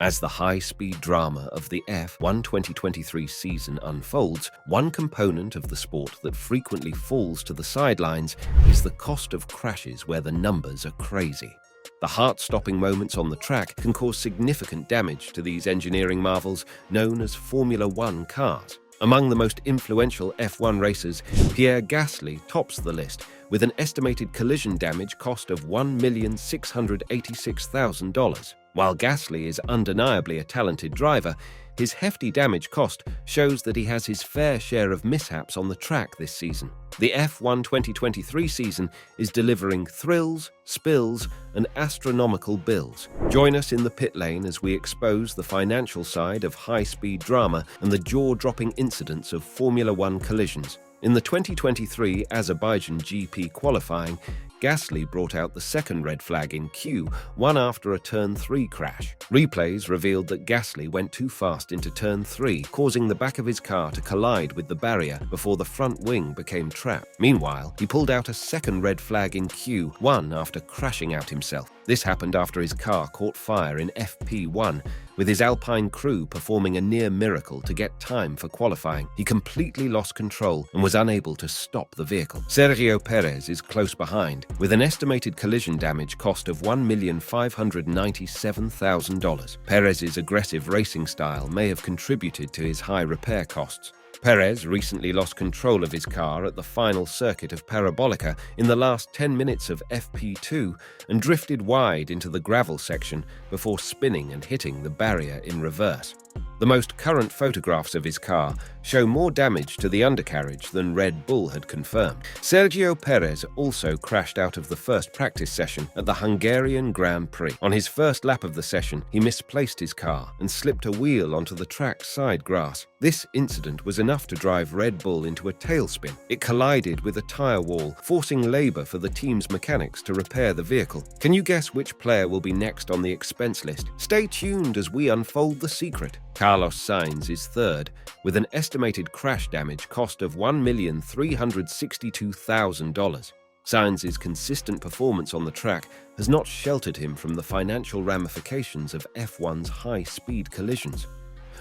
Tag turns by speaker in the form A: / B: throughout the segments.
A: As the high-speed drama of the F1 2023 season unfolds, one component of the sport that frequently falls to the sidelines is the cost of crashes where the numbers are crazy. The heart-stopping moments on the track can cause significant damage to these engineering marvels known as Formula One cars. Among the most influential F1 racers, Pierre Gasly tops the list with an estimated collision damage cost of $1,686,000. While Gasly is undeniably a talented driver, his hefty damage cost shows that he has his fair share of mishaps on the track this season. The F1 2023 season is delivering thrills, spills, and astronomical bills. Join us in the pit lane as we expose the financial side of high-speed drama and the jaw-dropping incidents of Formula One collisions. In the 2023 Azerbaijan GP qualifying, Gasly brought out the second red flag in queue, one after a Turn 3 crash. Replays revealed that Gasly went too fast into Turn 3, causing the back of his car to collide with the barrier before the front wing became trapped. Meanwhile, he pulled out a second red flag in queue, one after crashing out himself. This happened after his car caught fire in FP1, with his Alpine crew performing a near miracle to get time for qualifying. He completely lost control and was unable to stop the vehicle. Sergio Perez is close behind, with an estimated collision damage cost of $1,597,000. Perez's aggressive racing style may have contributed to his high repair costs. Perez recently lost control of his car at the final circuit of Parabolica in the last 10 minutes of FP2 and drifted wide into the gravel section before spinning and hitting the barrier in reverse. The most current photographs of his car show more damage to the undercarriage than Red Bull had confirmed. Sergio Perez also crashed out of the first practice session at the Hungarian Grand Prix. On his first lap of the session, he misplaced his car and slipped a wheel onto the track's side grass. This incident was enough to drive Red Bull into a tailspin. It collided with a tyre wall, forcing labour for the team's mechanics to repair the vehicle. Can you guess which player will be next on the expense list? Stay tuned as we unfold the secret. Carlos Sainz is third, with an estimated crash damage cost of $1,362,000. Sainz's consistent performance on the track has not sheltered him from the financial ramifications of F1's high-speed collisions.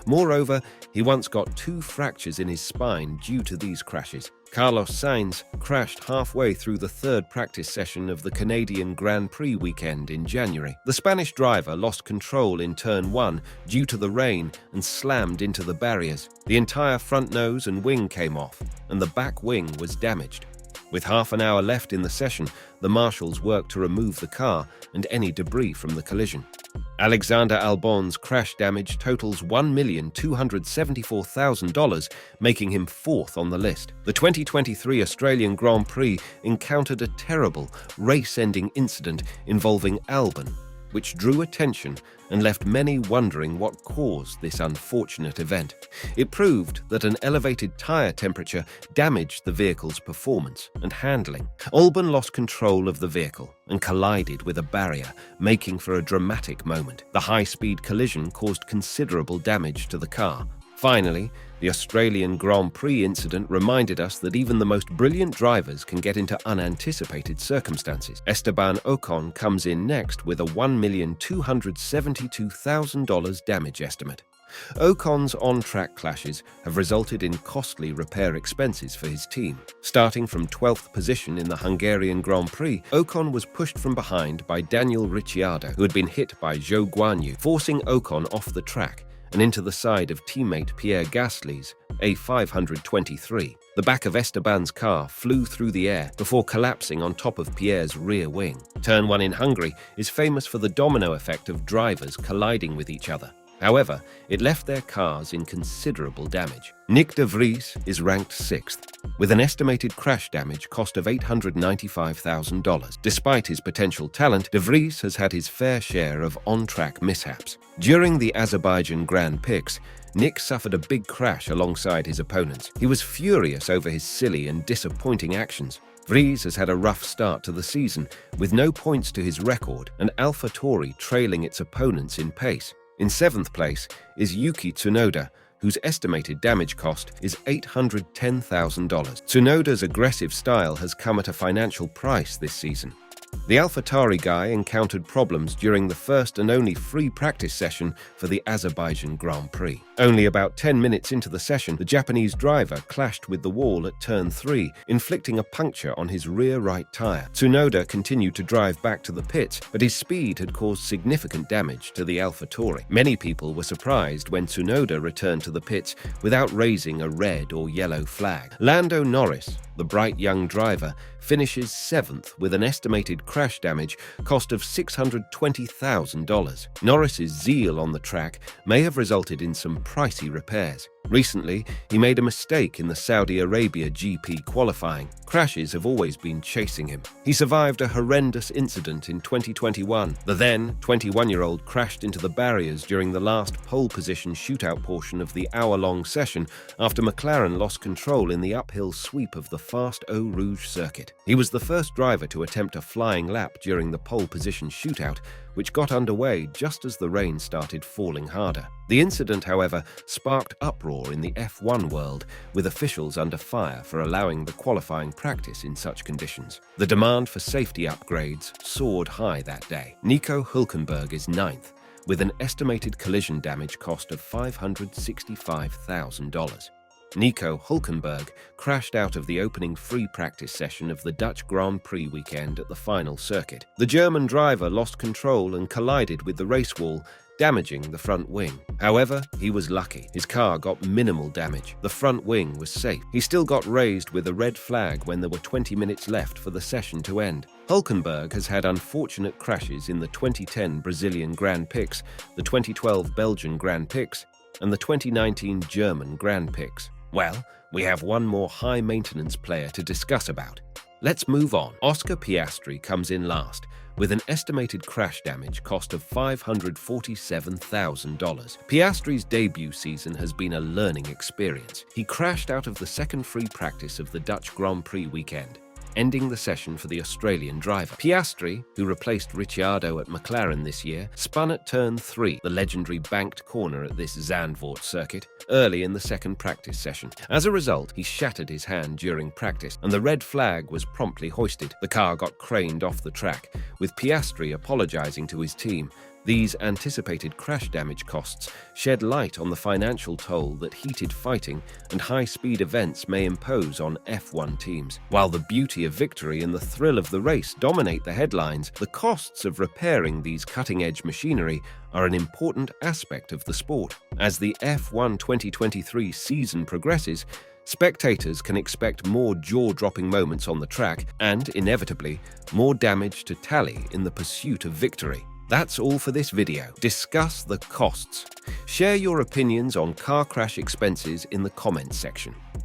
A: Moreover, he once got 2 fractures in his spine due to these crashes. Carlos Sainz crashed halfway through the third practice session of the Canadian Grand Prix weekend in January. The Spanish driver lost control in Turn 1 due to the rain and slammed into the barriers. The entire front nose and wing came off, and the back wing was damaged. With half an hour left in the session, the marshals worked to remove the car and any debris from the collision. Alexander Albon's crash damage totals $1,274,000, making him 4th on the list. The 2023 Australian Grand Prix encountered a terrible, race-ending incident involving Albon, which drew attention and left many wondering what caused this unfortunate event. It proved that an elevated tyre temperature damaged the vehicle's performance and handling. Albon lost control of the vehicle and collided with a barrier, making for a dramatic moment. The high-speed collision caused considerable damage to the car. Finally, the Australian Grand Prix incident reminded us that even the most brilliant drivers can get into unanticipated circumstances. Esteban Ocon comes in next with a $1,272,000 damage estimate. Ocon's on-track clashes have resulted in costly repair expenses for his team. Starting from 12th position in the Hungarian Grand Prix, Ocon was pushed from behind by Daniel Ricciardo, who had been hit by Zhou Guanyu, forcing Ocon off the track and into the side of teammate Pierre Gasly's A523. The back of Esteban's car flew through the air before collapsing on top of Pierre's rear wing. Turn 1 in Hungary is famous for the domino effect of drivers colliding with each other. However, it left their cars in considerable damage. Nick de Vries is ranked 6th, with an estimated crash damage cost of $895,000. Despite his potential talent, de Vries has had his fair share of on-track mishaps. During the Azerbaijan Grand Prix, Nick suffered a big crash alongside his opponents. He was furious over his silly and disappointing actions. Vries has had a rough start to the season, with no points to his record and AlphaTauri trailing its opponents in pace. In 7th place is Yuki Tsunoda, whose estimated damage cost is $810,000. Tsunoda's aggressive style has come at a financial price this season. The AlphaTauri guy encountered problems during the first and only free practice session for the Azerbaijan Grand Prix. Only about 10 minutes into the session, the Japanese driver clashed with the wall at turn 3, inflicting a puncture on his rear right tyre. Tsunoda continued to drive back to the pits, but his speed had caused significant damage to the AlphaTauri. Many people were surprised when Tsunoda returned to the pits without raising a red or yellow flag. Lando Norris, the bright young driver, finishes 7th with an estimated crash damage cost of $620,000. Norris's zeal on the track may have resulted in some pricey repairs. Recently, he made a mistake in the Saudi Arabia GP qualifying. Crashes have always been chasing him. He survived a horrendous incident in 2021. The then 21-year-old crashed into the barriers during the last pole position shootout portion of the hour-long session after McLaren lost control in the uphill sweep of the fast Eau Rouge circuit. He was the first driver to attempt a flying lap during the pole position shootout, which got underway just as the rain started falling harder. The incident, however, sparked uproar in the F1 world, with officials under fire for allowing the qualifying practice in such conditions. The demand for safety upgrades soared high that day. Nico Hulkenberg is 9th, with an estimated collision damage cost of $565,000. Nico Hulkenberg crashed out of the opening free practice session of the Dutch Grand Prix weekend at the final circuit. The German driver lost control and collided with the race wall, damaging the front wing. However, he was lucky. His car got minimal damage. The front wing was safe. He still got raised with a red flag when there were 20 minutes left for the session to end. Hulkenberg has had unfortunate crashes in the 2010 Brazilian Grand Prix, the 2012 Belgian Grand Prix, and the 2019 German Grand Prix. Well, we have one more high-maintenance player to discuss about. Let's move on. Oscarpiastri comes in last, with an estimated crash damage cost of $547,000. Piastri's debut season has been a learning experience. He crashed out of the second free practice of the Dutch Grand Prix weekend, ending the session for the Australian driver. Piastri, who replaced Ricciardo at McLaren this year, spun at turn 3, the legendary banked corner at this Zandvoort circuit, early in the second practice session. As a result, he shattered his hand during practice, and the red flag was promptly hoisted. The car got craned off the track, with Piastri apologizing to his team. These anticipated crash damage costs shed light on the financial toll that heated fighting and high-speed events may impose on F1 teams. While the beauty of victory and the thrill of the race dominate the headlines, the costs of repairing these cutting-edge machinery are an important aspect of the sport. As the F1 2023 season progresses, spectators can expect more jaw-dropping moments on the track and, inevitably, more damage to tally in the pursuit of victory. That's all for this video. Discuss the costs. Share your opinions on car crash expenses in the comments section.